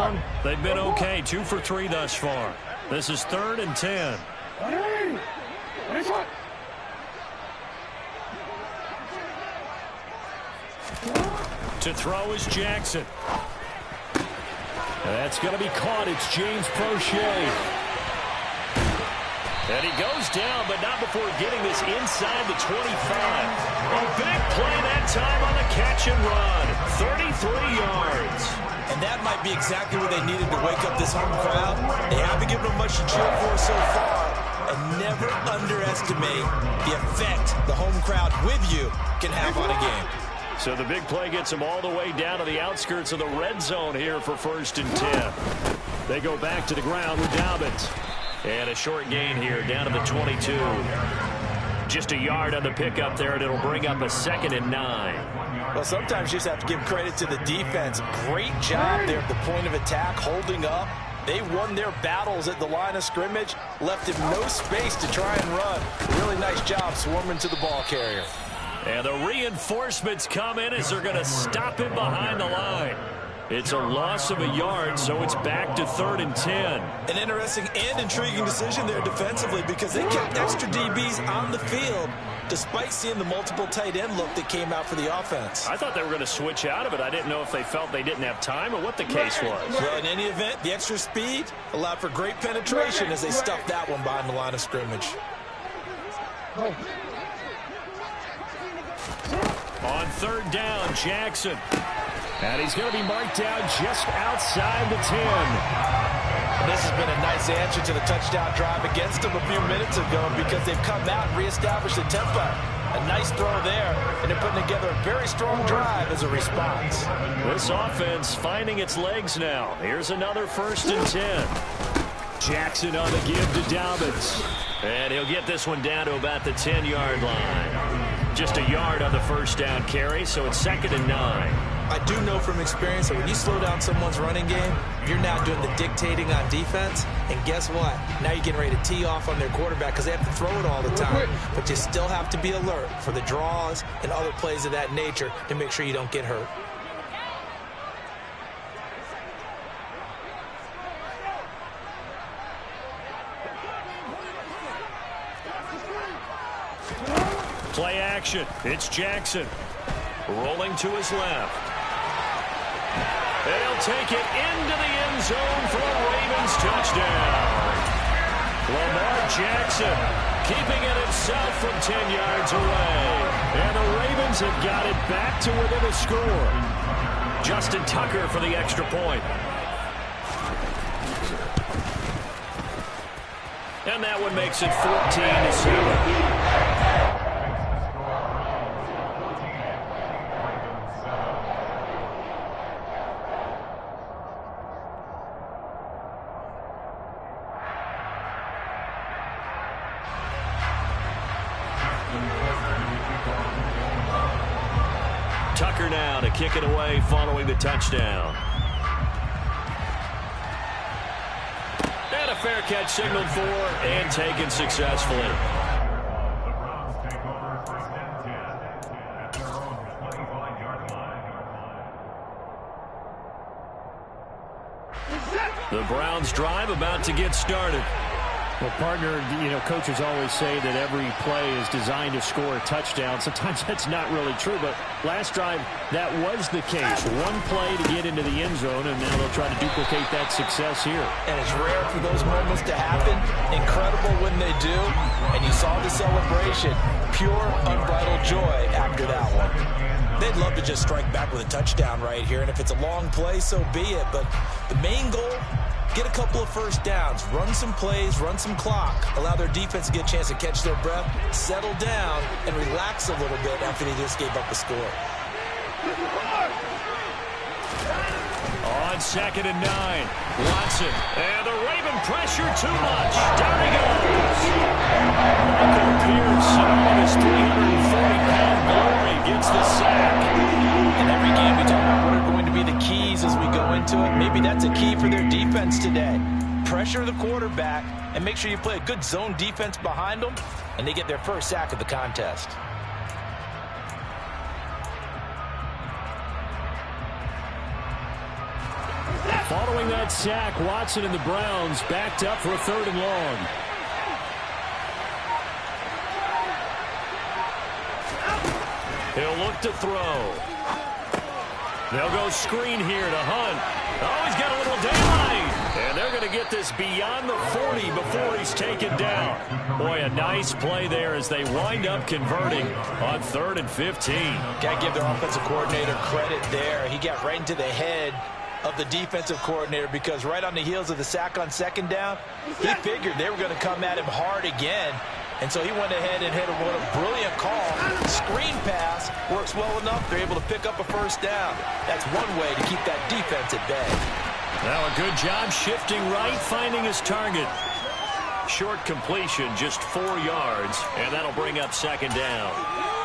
zone, they've been okay. 2 for 3 thus far. This is 3rd and 10. To throw is Jackson. That's going to be caught. It's James Prochet. And he goes down, but not before getting this inside the 25. A big play that time on the catch and run. 33 yards. And that might be exactly what they needed to wake up this home crowd. They haven't given them much to cheer for so far. And never underestimate the effect the home crowd with you can have on a game. So the big play gets them all the way down to the outskirts of the red zone here for 1st and 10. They go back to the ground with Dobbins. And a short gain here down to the 22. Just a yard on the pickup there, and it'll bring up a 2nd and 9. Well, sometimes you just have to give credit to the defense. Great job there at the point of attack, holding up. They won their battles at the line of scrimmage, left him no space to try and run. Really nice job swarming to the ball carrier. And the reinforcements come in as they're going to stop him behind the line. It's a loss of a yard, so it's back to 3rd and 10. An interesting and intriguing decision there defensively because they kept extra DBs on the field despite seeing the multiple tight end look that came out for the offense. I thought they were going to switch out of it. I didn't know if they felt they didn't have time or what the case was. Well, in any event, the extra speed allowed for great penetration as they stuffed that one behind the line of scrimmage. On 3rd down, Jackson. And he's going to be marked down just outside the 10. And this has been a nice answer to the touchdown drive against them a few minutes ago because they've come out and reestablished the tempo. A nice throw there, and they're putting together a very strong drive as a response. This offense finding its legs now. Here's another 1st and 10. Jackson on the give to Dobbins. And he'll get this one down to about the 10-yard line. Just a yard on the 1st down carry, so it's 2nd and 9. I do know from experience that when you slow down someone's running game, you're now doing the dictating on defense. And guess what? Now you're getting ready to tee off on their quarterback because they have to throw it all the time. But you still have to be alert for the draws and other plays of that nature to make sure you don't get hurt. Play action. It's Jackson. Rolling to his left. They'll take it into the end zone for a Ravens touchdown. Lamar Jackson keeping it himself from 10 yards away. And the Ravens have got it back to within a score. Justin Tucker for the extra point. And that one makes it 14-7. Tucker now to kick it away following the touchdown. And a fair catch signaled for and taken successfully. The Browns drive about to get started. Well, partner, coaches always say that every play is designed to score a touchdown. Sometimes that's not really true, but last drive, that was the case. One play to get into the end zone, and now they'll try to duplicate that success here. And it's rare for those moments to happen. Incredible when they do. And you saw the celebration. Pure, unbridled joy after that one. They'd love to just strike back with a touchdown right here, and if it's a long play, so be it. But the main goal, get a couple of first downs, run some plays, run some clock, allow their defense to get a chance to catch their breath, settle down, and relax a little bit after they just gave up the score. On 2nd and 9, Watson, and the Raven pressure too much. Down he goes. Michael Pierce, on his 340-pound glory, gets the sack. In every game, we talk about what are going to be the keys as we go into it. Maybe that's a key for their defense today. Pressure the quarterback and make sure you play a good zone defense behind them, and they get their first sack of the contest. Following that sack, Watson and the Browns backed up for a 3rd and long. He'll look to throw. They'll go screen here to Hunt. Oh, he's got a little daylight. And they're going to get this beyond the 40 before he's taken down. Boy, a nice play there as they wind up converting on 3rd and 15. Got to give their offensive coordinator credit there. He got right into the head of the defensive coordinator because right on the heels of the sack on 2nd down, he figured they were going to come at him hard again. And so he went ahead and hit what a brilliant call. Screen pass works well enough. They're able to pick up a 1st down. That's one way to keep that defense at bay. Now a good job shifting right, finding his target. Short completion, just 4 yards, and that'll bring up 2nd down.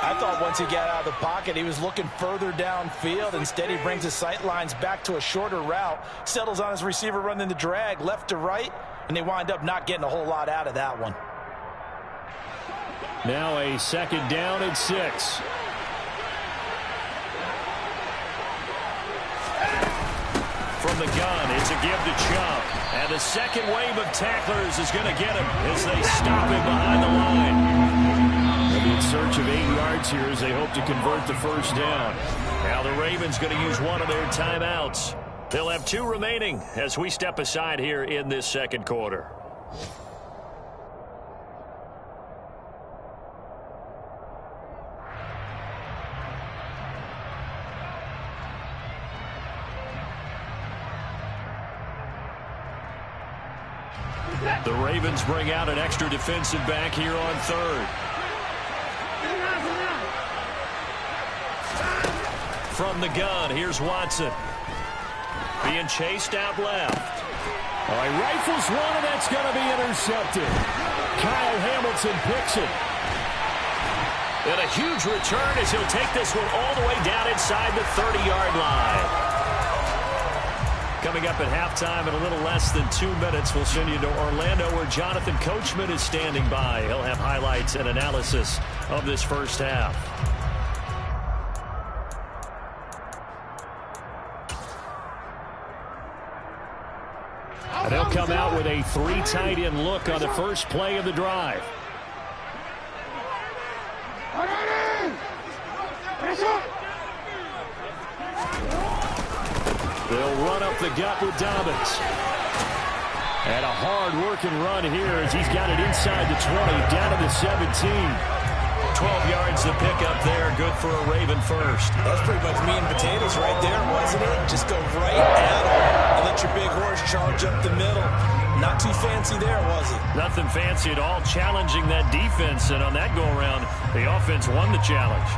I thought once he got out of the pocket, he was looking further downfield. Instead, he brings his sight lines back to a shorter route, settles on his receiver running the drag left to right, and they wind up not getting a whole lot out of that one. Now a 2nd down and 6. From the gun, it's a give to Chubb. And the second wave of tacklers is going to get him as they stop him behind the line. They'll be in search of 8 yards here as they hope to convert the 1st down. Now the Ravens going to use one of their timeouts. They'll have 2 remaining as we step aside here in this 2nd quarter. The Ravens bring out an extra defensive back here on 3rd. From the gun, here's Watson. Being chased out left. All right, rifles one, and that's going to be intercepted. Kyle Hamilton picks it. And a huge return as he'll take this one all the way down inside the 30-yard line. Coming up at halftime in a little less than 2 minutes, we'll send you to Orlando where Jonathan Coachman is standing by. He'll have highlights and analysis of this 1st half. And they'll come out with a 3 tight end look on the first play of the drive. They'll run up the gut with Dobbins. And a hard-working run here as he's got it inside the 20, down to the 17. 12 yards to pick up there. Good for a Raven first. That's pretty much meat and potatoes right there, wasn't it? Just go right at him and let your big horse charge up the middle. Not too fancy there, was it? Nothing fancy at all. Challenging that defense, and on that go-around, the offense won the challenge.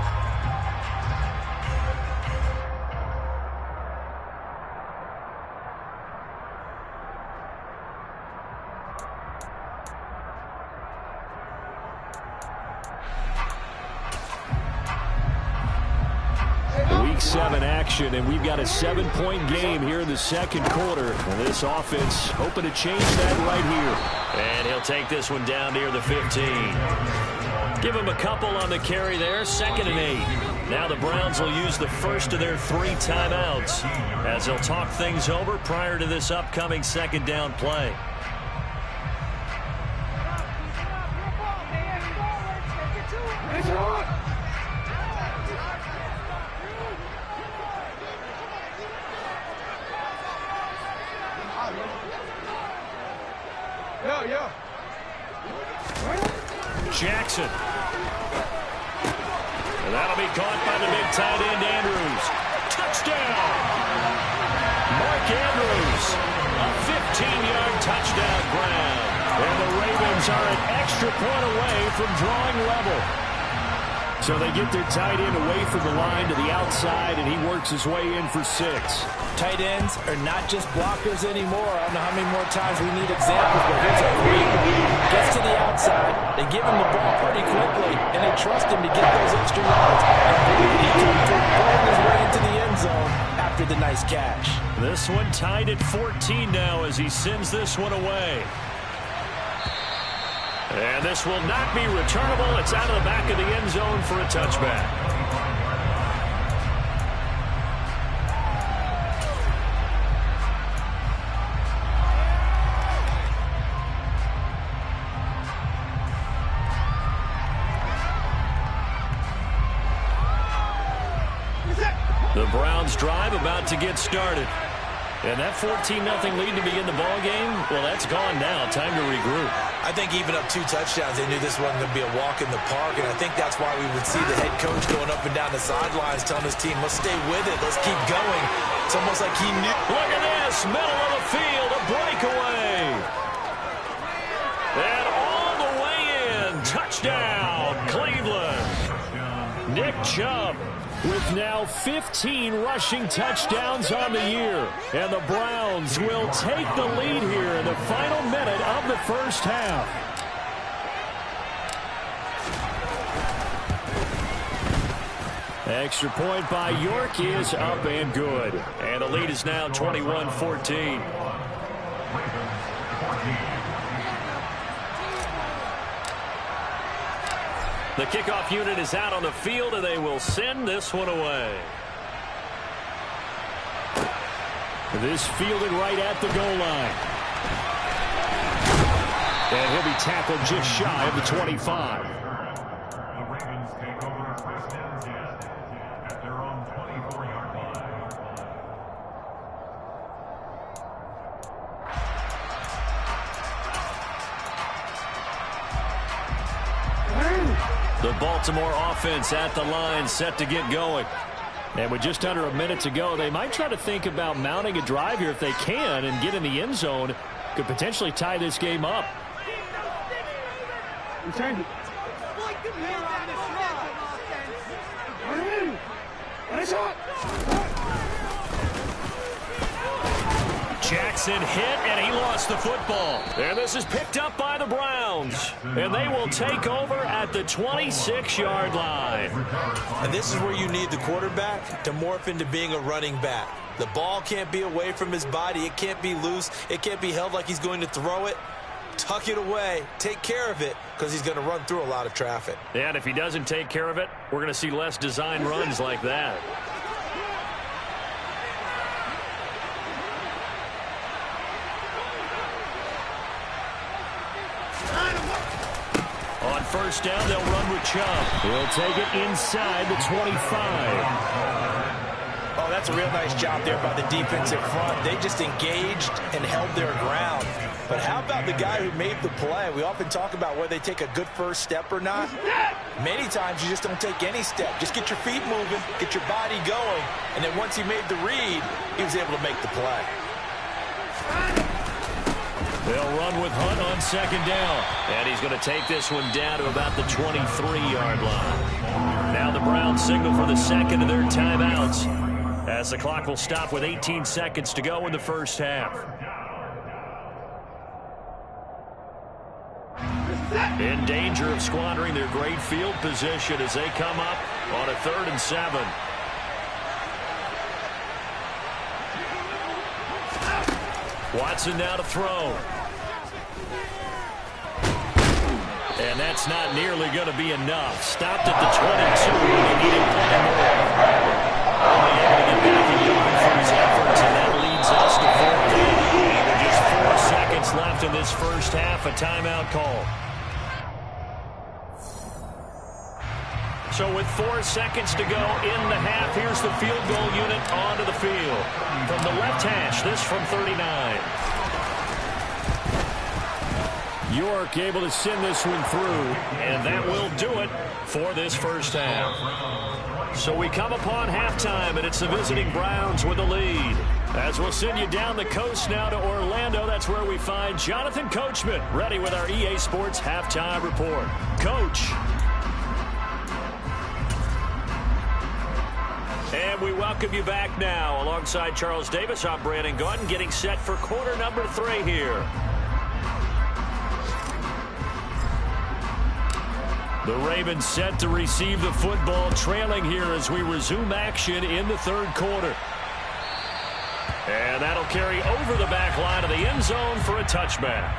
Week 7 action, and we've got a 7-point game here in the 2nd quarter. And this offense hoping to change that right here. And he'll take this one down near the 15. Give him a couple on the carry there, 2nd and 8. Now the Browns will use the first of their 3 timeouts as they'll talk things over prior to this upcoming 2nd down play. Jackson. And that'll be caught by the big tight end, Andrews. Touchdown! Mark Andrews, a 15-yard touchdown grab. And the Ravens are an extra point away from drawing level. So they get their tight end away from the line to the outside, and he works his way in for 6. Tight ends are not just blockers anymore. I don't know how many more times we need examples, but here's a great one. Gets to the outside. They give him the ball pretty quickly, and they trust him to get those extra yards. And he comes to burn his way into the end zone after the nice catch. This one tied at 14 now as he sends this one away. And this will not be returnable. It's out of the back of the end zone for a touchback. Browns drive about to get started. And that 14-0 lead to begin the ball game, well, that's gone now. Time to regroup. I think even up 2 touchdowns, they knew this wasn't going to be a walk in the park, and I think that's why we would see the head coach going up and down the sidelines telling his team, let's stay with it, let's keep going. It's almost like he knew. Look at this, middle of the field, a breakaway. And all the way in, touchdown, Cleveland. Nick Chubb with now 15 rushing touchdowns on the year. And the Browns will take the lead here in the final minute of the first half. Extra point by York is up and good. And the lead is now 21-14. The kickoff unit is out on the field, and they will send this one away. This fielded right at the goal line. And he'll be tackled just shy of the 25. The Ravens take over first and 10 at their own 24-yard line. The Baltimore offense at the line, set to get going. And with just under a minute to go, they might try to think about mounting a drive here if they can and get in the end zone. Could potentially tie this game up. Jackson hit, and he lost the football. And this is picked up by the Browns. And they will take over at the 26-yard line. And this is where you need the quarterback to morph into being a running back. The ball can't be away from his body. It can't be loose. It can't be held like he's going to throw it. Tuck it away. Take care of it, because he's going to run through a lot of traffic. And if he doesn't take care of it, we're going to see less design runs like that. On first down, they'll run with Chubb. He'll take it inside the 25. Oh, that's a real nice job there by the defensive front. They just engaged and held their ground. But how about the guy who made the play? We often talk about whether they take a good first step or not. Many times you just don't take any step. Just get your feet moving, get your body going, and then once he made the read, he was able to make the play. They'll run with Hunt on second down. And he's going to take this one down to about the 23-yard line. Now the Browns signal for the second of their timeouts, as the clock will stop with 18 seconds to go in the first half. In danger of squandering their great field position as they come up on a 3rd and 7. Watson now to throw. And that's not nearly going to be enough. Stopped at the 22. They needed plenty more. Only able to get back a yard for his efforts, and that leads us to 4th. And with just 4 seconds left in this first half, a timeout call. So with 4 seconds to go in the half, here's the field goal unit onto the field. From the left hash, this from 39. York able to send this one through, and that will do it for this first half. So we come upon halftime, and it's the visiting Browns with the lead. As we'll send you down the coast now to Orlando, that's where we find Jonathan Coachman, ready with our EA Sports Halftime Report. Coach. And we welcome you back now. Alongside Charles Davis, I'm Brandon Gaudin, getting set for quarter number 3 here. The Ravens set to receive the football, trailing here as we resume action in the 3rd quarter. And that'll carry over the back line of the end zone for a touchback.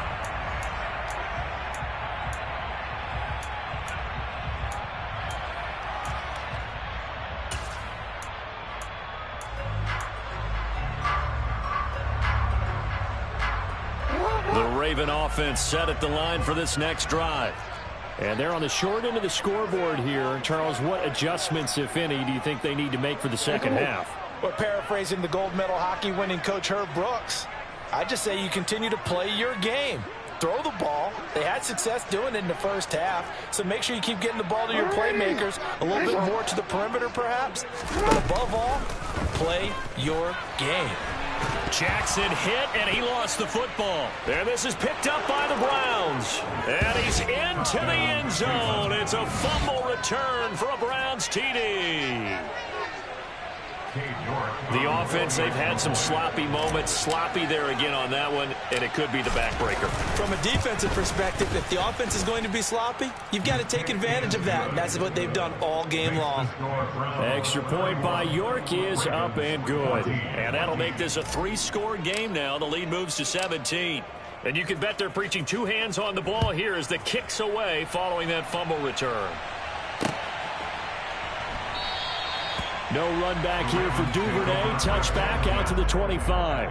The Raven offense set at the line for this next drive. And they're on the short end of the scoreboard here. Charles, what adjustments, if any, do you think they need to make for the second half? Or paraphrasing the gold medal hockey winning coach Herb Brooks, I just say you continue to play your game. Throw the ball. They had success doing it in the first half, so make sure you keep getting the ball to your playmakers, a little bit more to the perimeter perhaps, but above all, play your game. Jackson hit, and he lost the football. And this is picked up by the Browns. And he's into the end zone. It's a fumble return for a Browns TD. The offense, they've had some sloppy moments. Sloppy there again on that one, and it could be the backbreaker. From a defensive perspective, if the offense is going to be sloppy, you've got to take advantage of that. And that's what they've done all game long. Extra point by York is up and good. And that'll make this a 3-score game now. The lead moves to 17. And you can bet they're preaching 2 hands on the ball here as the kick's away following that fumble return. No run back here for Duvernay. Touchback out to the 25.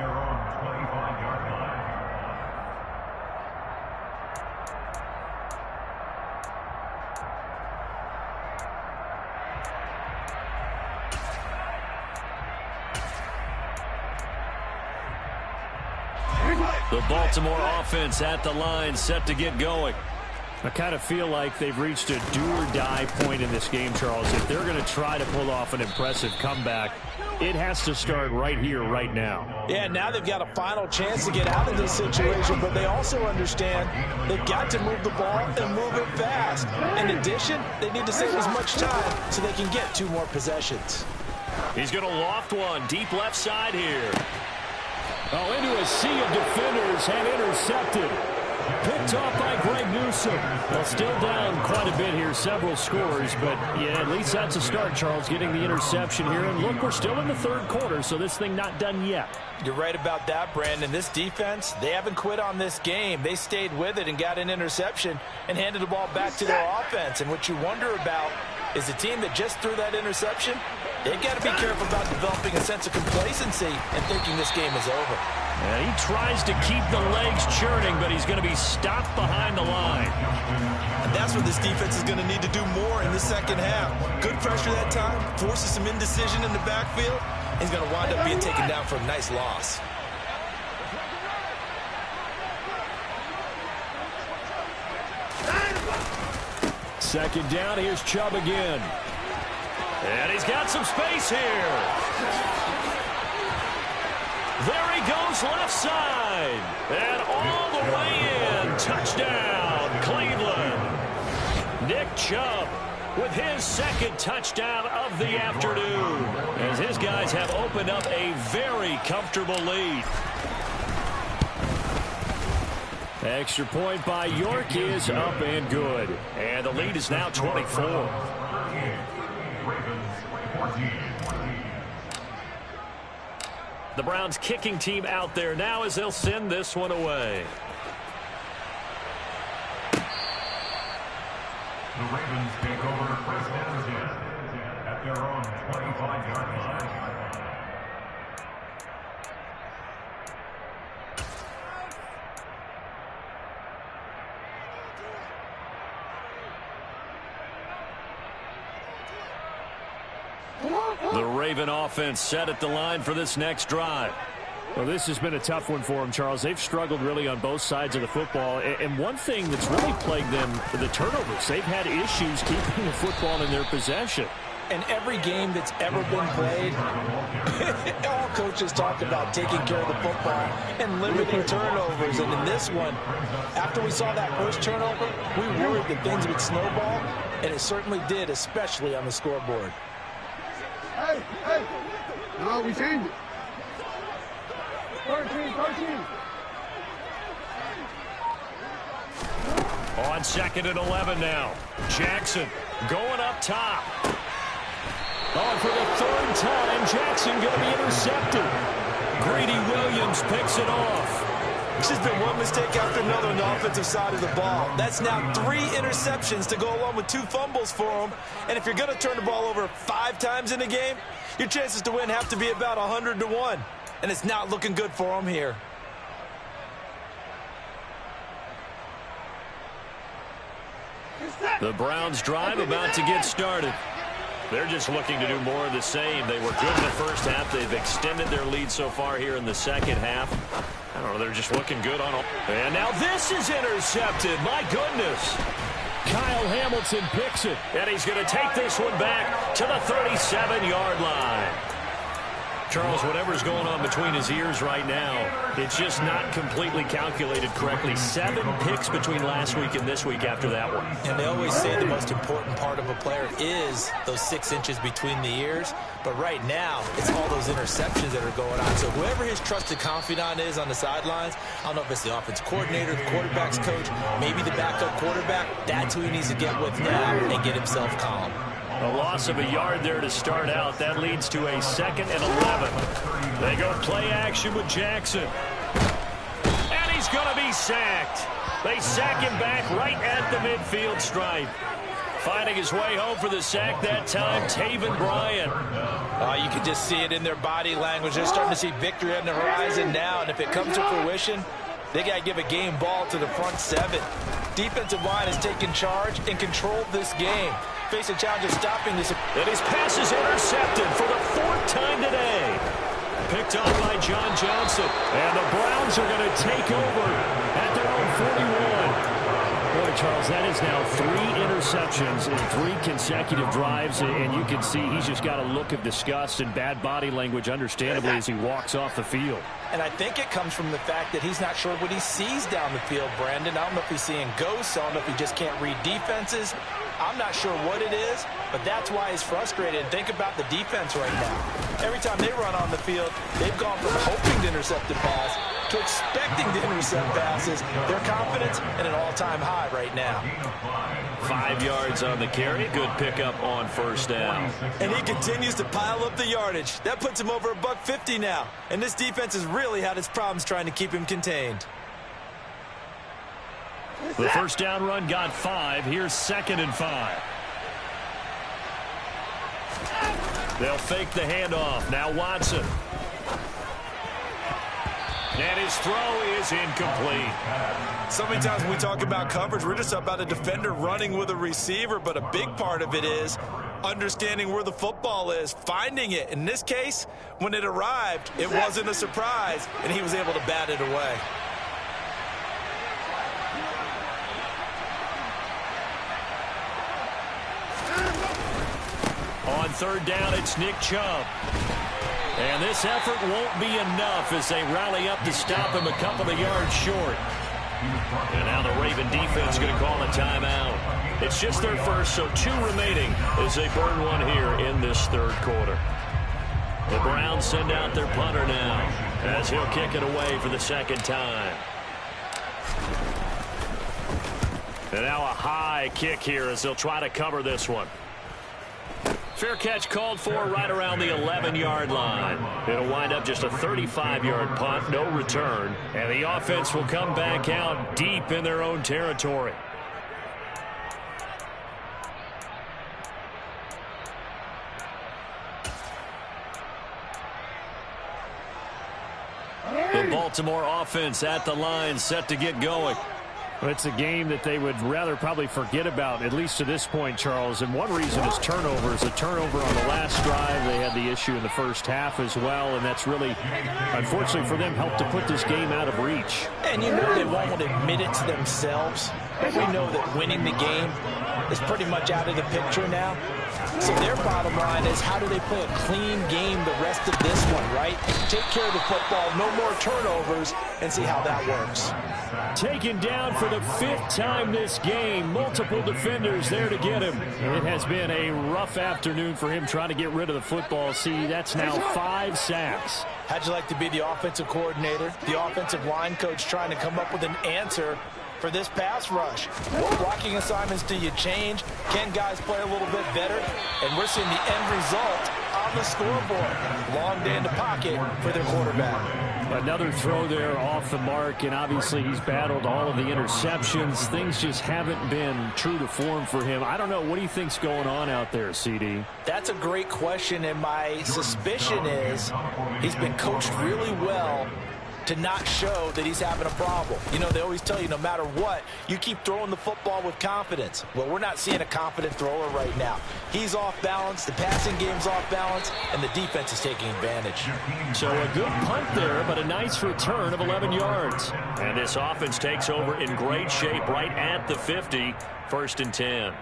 The Baltimore offense at the line, set to get going. I kind of feel like they've reached a do-or-die point in this game, Charles. If they're going to try to pull off an impressive comeback, it has to start right here, right now. Yeah, now they've got a final chance to get out of this situation, but they also understand they've got to move the ball and move it fast. In addition, they need to save as much time so they can get 2 more possessions. He's going to loft one deep left side here. Oh, into a sea of defenders and intercepted. Picked off by Greg Newsome. Well, still down quite a bit here, several scores, but yeah, at least that's a start, Charles, getting the interception here. And look, we're still in the 3rd quarter, so this thing not done yet. You're right about that, Brandon. This defense, they haven't quit on this game. They stayed with it and got an interception and handed the ball back to their offense. And what you wonder about is the team that just threw that interception, they've got to be careful about developing a sense of complacency and thinking this game is over. And he tries to keep the legs churning, but he's going to be stopped behind the line. And that's what this defense is going to need to do more in the second half. Good pressure that time, forces some indecision in the backfield. He's going to wind up being taken down for a nice loss. Second down, here's Chubb again. And he's got some space here. There he goes left side. And all the way in. Touchdown, Cleveland. Nick Chubb with his 2nd touchdown of the afternoon, as his guys have opened up a very comfortable lead. Extra point by York is up and good. And the lead is now 24. The Browns kicking team out there now as they'll send this one away. The Ravens take over first and 10 at their own 25-yard line. The Raven offense set at the line for this next drive. Well, this has been a tough one for them, Charles. They've struggled really on both sides of the football. And one thing that's really plagued them, the turnovers. They've had issues keeping the football in their possession. In every game that's ever been played, all coaches talk about taking care of the football and limiting turnovers. And in this one, after we saw that first turnover, we worried that things would snowball, and it certainly did, especially on the scoreboard. Hey, no, we changed it. 13. On 2nd and 11 now. Jackson going up top. Oh, for the 3rd time, Jackson going to be intercepted. Greedy Williams picks it off. It's just been one mistake after another on the offensive side of the ball. That's now 3 interceptions to go along with 2 fumbles for him. And if you're going to turn the ball over 5 times in a game, your chances to win have to be about 100 to 1. And it's not looking good for him here. The Browns drive about to get started. They're just looking to do more of the same. They were good in the first half. They've extended their lead so far here in the second half. I don't know, they're just looking good on all. And now this is intercepted. My goodness. Kyle Hamilton picks it. And he's going to take this one back to the 37-yard line. Charles, whatever's going on between his ears right now, it's just not completely calculated correctly. 7 picks between last week and this week after that one. And they always say the most important part of a player is those 6 inches between the ears. But right now, it's all those interceptions that are going on. So whoever his trusted confidant is on the sidelines, I don't know if it's the offense coordinator, the quarterback's coach, maybe the backup quarterback, that's who he needs to get with now and get himself calm. A loss of a yard there to start out. That leads to a 2nd and 11. They go play action with Jackson. And he's going to be sacked. They sack him back right at the midfield stripe. Finding his way home for the sack that time, Taven Bryan. You can just see it in their body language. They're starting to see victory on the horizon now. And if it comes to fruition, they got to give a game ball to the front 7. Defensive line has taken charge and controlled this game. Face a challenge of stopping this. And his pass is intercepted for the 4th time today. Picked up by John Johnson. And the Browns are going to take over at their own 41. Boy, Charles, that is now 3 interceptions in 3 consecutive drives, and you can see he's just got a look of disgust and bad body language, understandably, as he walks off the field. And I think it comes from the fact that he's not sure what he sees down the field, Brandon. I don't know if he's seeing ghosts. I don't know if he just can't read defenses. I'm not sure what it is, but that's why he's frustrated. Think about the defense right now. Every time they run on the field, they've gone from hoping to intercept the pass to expecting to intercept passes. Their confidence at an all-time high right now. 5 yards on the carry. Good pickup on 1st down. And he continues to pile up the yardage. That puts him over $150 now. And this defense has really had its problems trying to keep him contained. The 1st down run got 5. Here's 2nd and 5. They'll fake the handoff. Now Watson. And his throw is incomplete. So many times when we talk about coverage, we're just about a defender running with a receiver, but a big part of it is understanding where the football is, finding it. In this case, when it arrived, it wasn't a surprise, and he was able to bat it away. On 3rd down, it's Nick Chubb. And this effort won't be enough as they rally up to stop him a couple of yards short. And now the Raven defense going to call a timeout. It's just their first, so 2 remaining as they burn one here in this 3rd quarter. The Browns send out their punter now as he'll kick it away for the 2nd time. And now a high kick here as they'll try to cover this one. Fair catch called for right around the 11-yard line. It'll wind up just a 35-yard punt, no return. And the offense will come back out deep in their own territory. The Baltimore offense at the line, set to get going. It's a game that they would rather probably forget about, at least to this point, Charles. And one reason is turnovers. A turnover on the last drive. They had the issue in the first half as well, and that's really, unfortunately for them, helped to put this game out of reach. And you know they won't admit it to themselves. We know that winning the game is pretty much out of the picture now. So their bottom line is, how do they play a clean game the rest of this one, right? Take care of the football, no more turnovers, and see how that works. Taken down for the 5th time this game. Multiple defenders there to get him. It has been a rough afternoon for him trying to get rid of the football. See, that's now 5 sacks. How'd you like to be the offensive coordinator, the offensive line coach trying to come up with an answer for this pass rush? What blocking assignments do you change? Can guys play a little bit better? And we're seeing the end result on the scoreboard. Long day in the pocket for their quarterback. Another throw there off the mark, and obviously he's battled all of the interceptions. Things just haven't been true to form for him. I don't know. What do you think's going on out there, CD? That's a great question, and my suspicion is he's been coached really well to not show that he's having a problem. You know, they always tell you no matter what, you keep throwing the football with confidence. Well, we're not seeing a confident thrower right now. He's off balance, the passing game's off balance, and the defense is taking advantage. So a good punt there, but a nice return of 11 yards. And this offense takes over in great shape right at the 50, 1st and 10.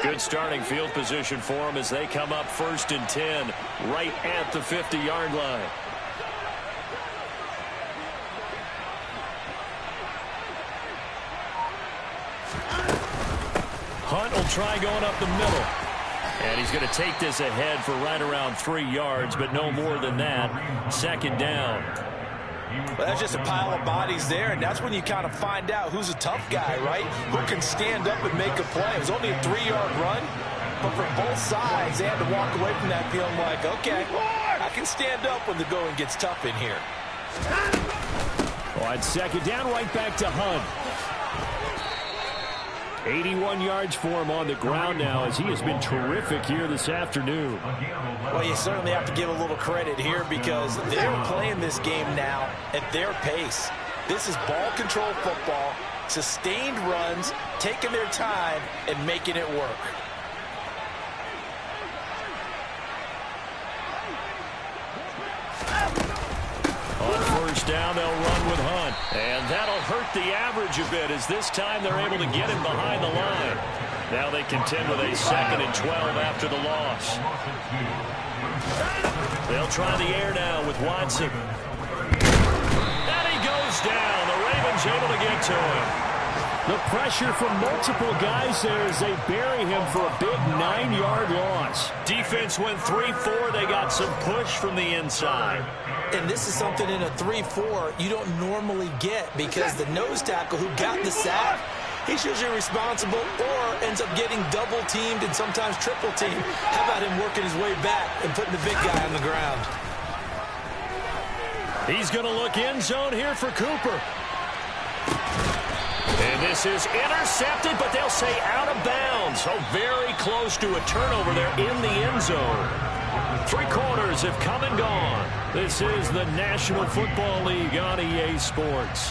Good starting field position for them as they come up 1st and 10 right at the 50-yard line. Hunt will try going up the middle. And he's going to take this ahead for right around 3 yards, but no more than that. 2nd down. Well, that's just a pile of bodies there, and that's when you kind of find out who's a tough guy, right? Who can stand up and make a play. It was only a 3-yard run, but for both sides, they had to walk away from that feeling like, okay, I can stand up when the going gets tough in here. On 2nd down, right back to Hunt. 81 yards for him on the ground now as he has been terrific here this afternoon. Well, you certainly have to give a little credit here because they're playing this game now at their pace. This is ball control football, sustained runs, taking their time and making it work. On 1st down, they'll run with Hunt. And that'll hurt the average a bit as this time they're able to get him behind the line. Now they contend with a 2nd and 12 after the loss. They'll try the air now with Watson. And he goes down. The Ravens able to get to him. The pressure from multiple guys there as they bury him for a big 9-yard loss. Defense went 3-4. They got some push from the inside. And this is something in a 3-4 you don't normally get because the nose tackle who got the sack, he's usually responsible or ends up getting double-teamed and sometimes triple-teamed. How about him working his way back and putting the big guy on the ground? He's going to look end zone here for Cooper. And this is intercepted, but they'll say out of bounds. So very close to a turnover there in the end zone. 3 quarters have come and gone. This is the National Football League on EA Sports.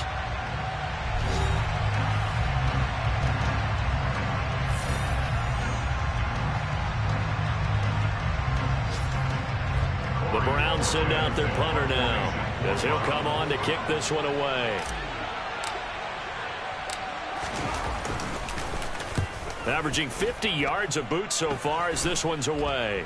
The Browns send out their punter now as he'll come on to kick this one away. Averaging 50 yards a boot so far as this one's away.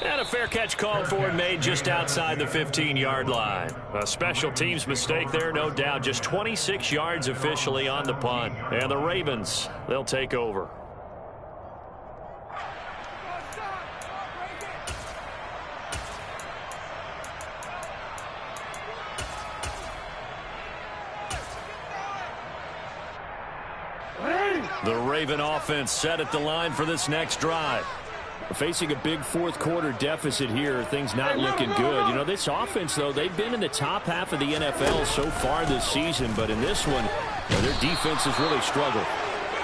And a fair catch called for and made just outside the 15-yard line. A special teams mistake there, no doubt. Just 26 yards officially on the punt. And the Ravens, they'll take over. The Raven offense set at the line for this next drive. Facing a big 4th quarter deficit here, things not looking good. You know, this offense, though, they've been in the top half of the NFL so far this season, but in this one, their defense has really struggled.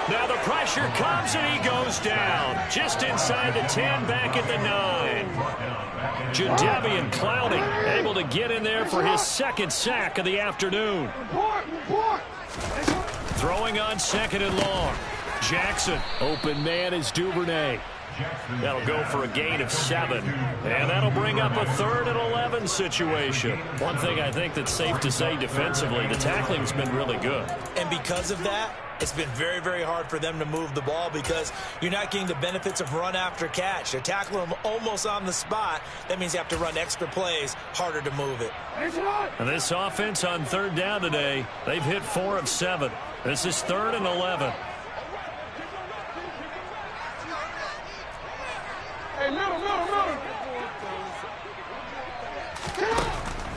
Now the pressure comes and he goes down. Just inside the 10, back at the 9. Jadeveon Clowney able to get in there for his 2nd sack of the afternoon. Throwing on 2nd and long. Jackson. Open man is Duvernay. That'll go for a gain of 7. And that'll bring up a 3rd and 11 situation. One thing I think that's safe to say defensively, the tackling's been really good. And because of that, it's been very, very hard for them to move the ball because you're not getting the benefits of run after catch. They're tackling them almost on the spot. That means you have to run extra plays, harder to move it. And this offense on 3rd down today, they've hit 4 of 7. This is 3rd and 11. Hey, middle.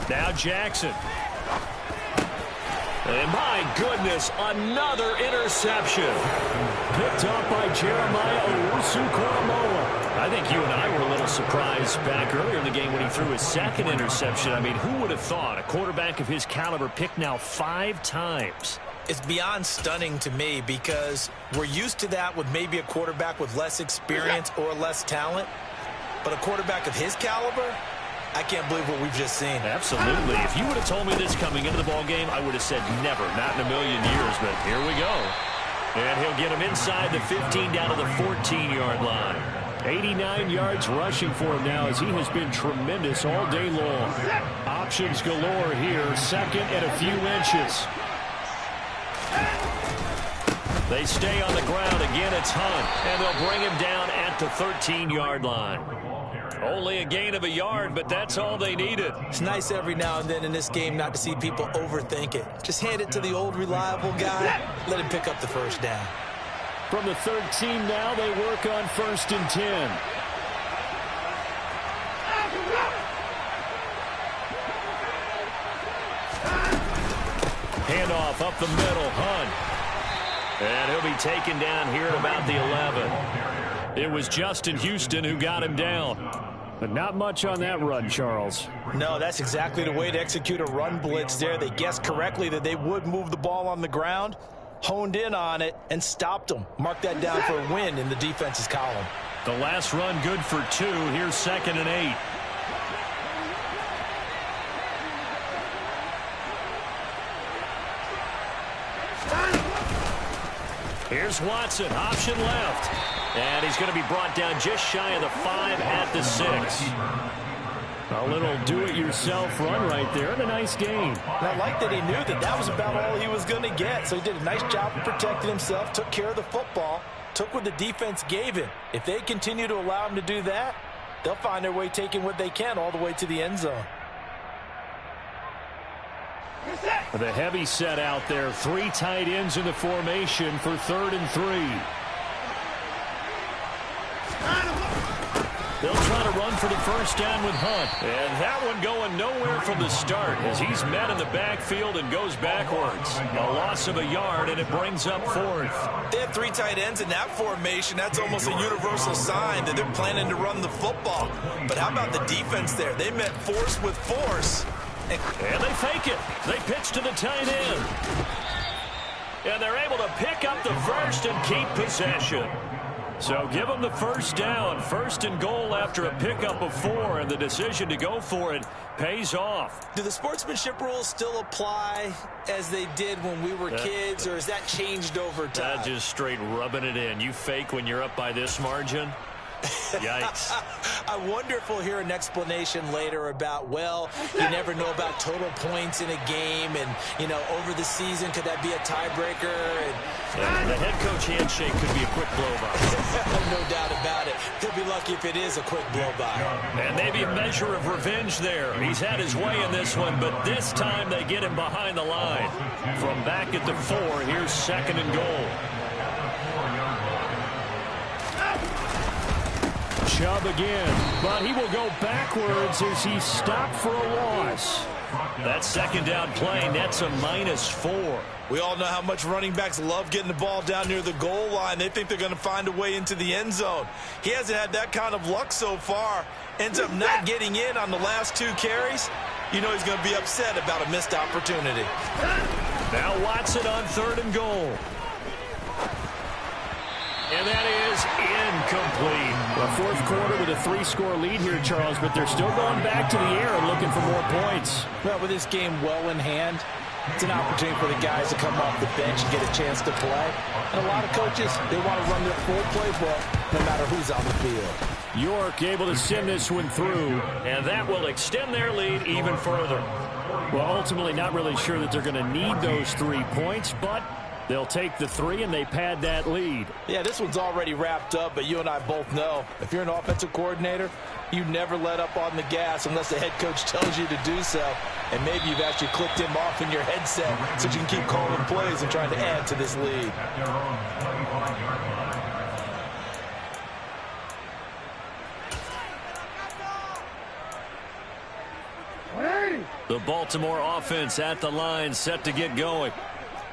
Now Jackson. And my goodness, another interception. Picked up by Jeremiah Owusu-Koramoah. I think you and I were a little surprised back earlier in the game when he threw his second interception. I mean, who would have thought a quarterback of his caliber picked now 5 times? It's beyond stunning to me because we're used to that with maybe a quarterback with less experience or less talent. But a quarterback of his caliber, I can't believe what we've just seen. Absolutely. If you would have told me this coming into the ball game, I would have said never, not in a million years. But here we go. And he'll get him inside the 15 down to the 14-yard line. 89 yards rushing for him now as he has been tremendous all day long. Options galore here. Second and a few inches. They stay on the ground. Again, it's Hunt. And they'll bring him down at the 13-yard line. Only a gain of a yard, but that's all they needed. It's nice every now and then in this game not to see people overthink it. Just hand it to the old reliable guy. Let him pick up the first down. From the 13 now, they work on 1st and 10. Handoff up the middle, Hunt. And he'll be taken down here at about the 11. It was Justin Houston who got him down. But not much on that run, Charles. No, that's exactly the way to execute a run blitz there. They guessed correctly that they would move the ball on the ground, honed in on it, and stopped them. Mark that down for a win in the defense's column. The last run good for 2. Here's 2nd and 8. Here's Watson, option left. And he's going to be brought down just shy of the 5 at the 6. A little do-it-yourself run right there, and a nice gain. And I like that he knew that that was about all he was going to get. So he did a nice job of protecting himself, took care of the football, took what the defense gave him. If they continue to allow him to do that, they'll find their way taking what they can all the way to the end zone. The heavy set out there. 3 tight ends in the formation for 3rd and 3. They'll try to run for the first down with Hunt. And that one going nowhere from the start as he's met in the backfield and goes backwards. A loss of a yard, and it brings up 4th. They have 3 tight ends in that formation. That's almost a universal sign that they're planning to run the football. But how about the defense there? They met force with force. And they fake it. They pitch to the tight end. And they're able to pick up the first and keep possession. So give them the first down. 1st and goal after a pickup of 4. And the decision to go for it pays off. Do the sportsmanship rules still apply as they did when we were kids, or has that changed over time? Just straight rubbing it in. You fake when you're up by this margin? Yikes. I wonder if we'll hear an explanation later about, well, you never know about total points in a game, and, you know, over the season, could that be a tiebreaker? And the head coach handshake could be a quick blow-by. No doubt about it. They'll be lucky if it is a quick blow-by. And maybe a measure of revenge there. He's had his way in this one, but this time they get him behind the line. From back at the 4, here's 2nd and goal. Chubb again, but he will go backwards as he's stopped for a loss. That 2nd down play nets a -4. We all know how much running backs love getting the ball down near the goal line. They think they're going to find a way into the end zone. He hasn't had that kind of luck so far. Ends up not getting in on the last 2 carries. You know he's going to be upset about a missed opportunity. Now Watson on 3rd and goal. And that is incomplete. The 4th quarter with a 3-score lead here, Charles, but they're still going back to the air and looking for more points. Well, with this game well in hand, it's an opportunity for the guys to come off the bench and get a chance to play. And a lot of coaches, they want to run their full playbook no matter who's on the field. York able to send this one through. And that will extend their lead even further. Well, ultimately not really sure that they're going to need those 3 points, but they'll take the 3 and they pad that lead. Yeah, this one's already wrapped up, but you and I both know if you're an offensive coordinator, you never let up on the gas unless the head coach tells you to do so. And maybe you've actually clicked him off in your headset so you can keep calling plays and trying to add to this lead. The Baltimore offense at the line, set to get going.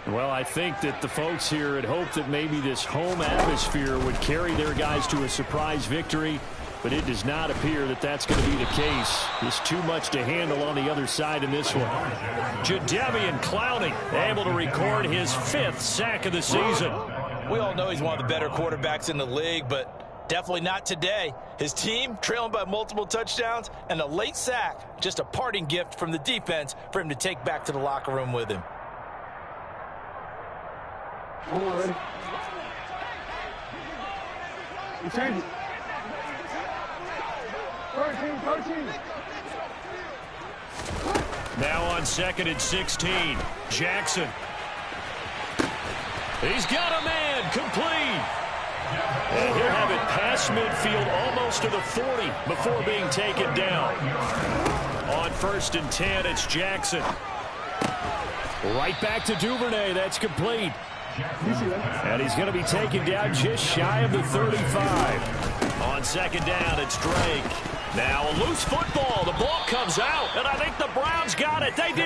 Well, I think that the folks here had hoped that maybe this home atmosphere would carry their guys to a surprise victory, but it does not appear that that's going to be the case. There's too much to handle on the other side in this one. Jadeveon Clowney able to record his 5th sack of the season. We all know he's one of the better quarterbacks in the league, but definitely not today. His team trailing by multiple touchdowns and a late sack, just a parting gift from the defense for him to take back to the locker room with him. Come on, ready? We change it. 13. Now on 2nd and 16. Jackson. He's got a man complete. And he'll have it past midfield almost to the 40 before being taken down. On 1st and 10, it's Jackson. Right back to Duvernay. That's complete. And he's going to be taken down just shy of the 35. On 2nd down, it's Drake. Now a loose football. The ball comes out, and I think the Browns got it. They did.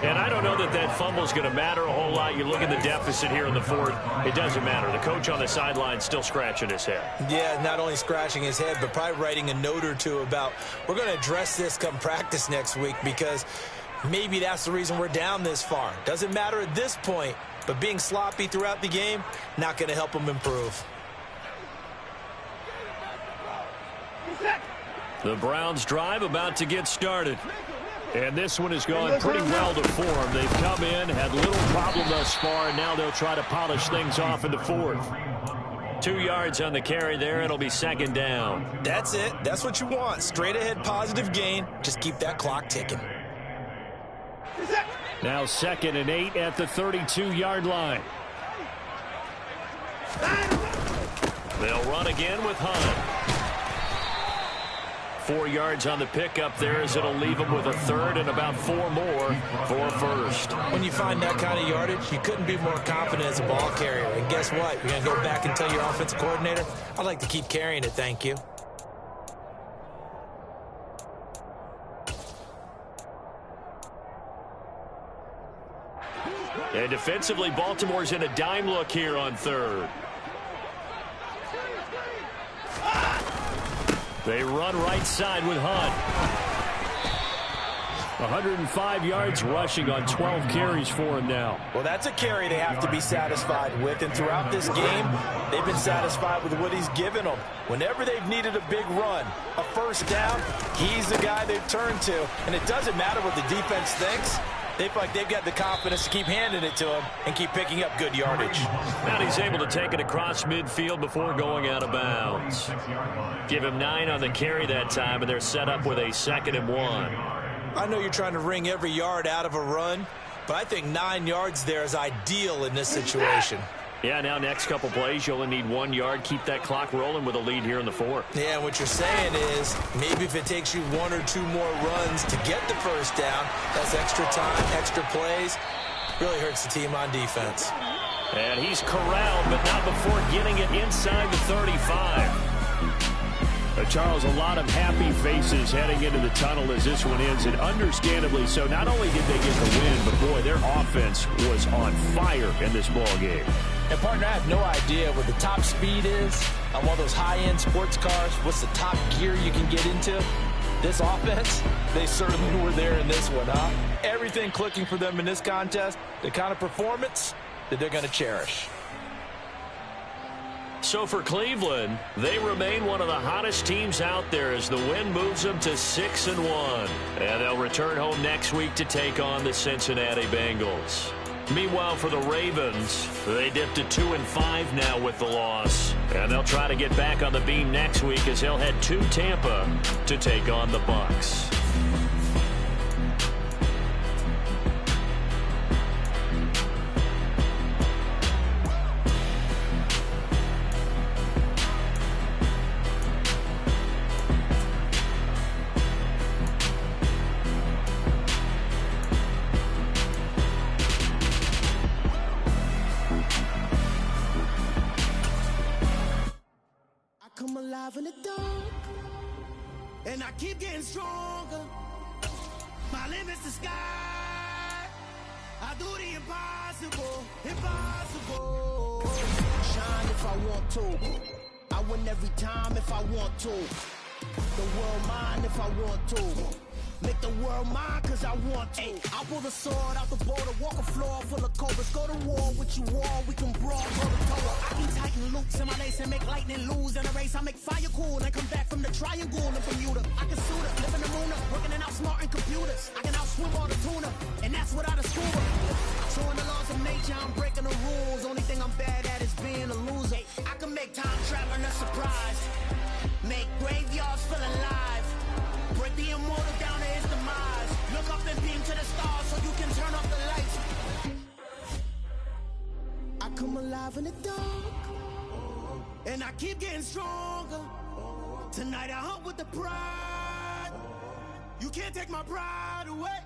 And I don't know that that fumble is going to matter a whole lot. You look at the deficit here in the 4th. It doesn't matter. The coach on the sideline still scratching his head. Yeah, not only scratching his head, but probably writing a note or two about we're going to address this come practice next week because maybe that's the reason we're down this far. Doesn't matter at this point, but being sloppy throughout the game, not going to help him improve. The Browns drive about to get started. And this one has gone pretty well to form. They've come in, had little problem thus far, and now they'll try to polish things off in the 4th. 2 yards on the carry there. It'll be 2nd down. That's it. That's what you want. Straight ahead positive gain. Just keep that clock ticking. Now 2nd and 8 at the 32-yard line. They'll run again with Hunt. 4 yards on the pickup there as it'll leave them with a 3rd and about 4 more for a 1st. When you find that kind of yardage, you couldn't be more confident as a ball carrier. And guess what? You're going to go back and tell your offensive coordinator, I'd like to keep carrying it, thank you. And defensively, Baltimore's in a dime look here on 3rd. They run right side with Hunt. 105 yards rushing on 12 carries for him now. Well, that's a carry they have to be satisfied with. And throughout this game, they've been satisfied with what he's given them. Whenever they've needed a big run, a 1st down, he's the guy they've turned to. And it doesn't matter what the defense thinks. They feel like they've got the confidence to keep handing it to him and keep picking up good yardage. And he's able to take it across midfield before going out of bounds. Give him 9 on the carry that time, and they're set up with a 2nd and 1. I know you're trying to wring every yard out of a run, but I think 9 yards there is ideal in this situation. Yeah, now next couple plays, you only need 1 yard. Keep that clock rolling with a lead here in the 4th. Yeah, and what you're saying is maybe if it takes you 1 or 2 more runs to get the 1st down, that's extra time, extra plays. Really hurts the team on defense. And he's corralled, but not before getting it inside the 35. Charles, a lot of happy faces heading into the tunnel as this one ends, and understandably so. Not only did they get the win, but boy, their offense was on fire in this ball game. And partner, I have no idea what the top speed is on one of those high-end sports cars. What's the top gear you can get into? This offense, they certainly were there in this one, huh? Everything clicking for them in this contest, the kind of performance that they're going to cherish. So for Cleveland, they remain one of the hottest teams out there as the win moves them to 6-1. And they'll return home next week to take on the Cincinnati Bengals. Meanwhile, for the Ravens, they dipped to 2-5 now with the loss. And they'll try to get back on the beam next week as they'll head to Tampa to take on the Bucs. In the dark, and I keep getting stronger. My limit's the sky. I do the impossible, impossible. Shine if I want to. I win every time if I want to. The world mine if I want to. Make the world mine cause I want to. I pull the sword out the border, walk a floor full of cobras. Go to war with you all, we can brawl, go to toe. I can tighten loops in my lace and make lightning lose in a race. I make fire cool and come back from the triangle in Bermuda. I can suit up, live in the moon up, working and outsmarting computers. I can outswim all the tuna, and that's without a scuba. So in the laws of nature, I'm breaking the rules. Only thing I'm bad at is being a loser. I can make time traveling a surprise. Make graveyards feel alive. Break the immortal down to his demise. Look up and beam to the stars so you can turn off the lights. I come alive in the dark, and I keep getting stronger. Tonight I hunt with the pride. You can't take my pride away.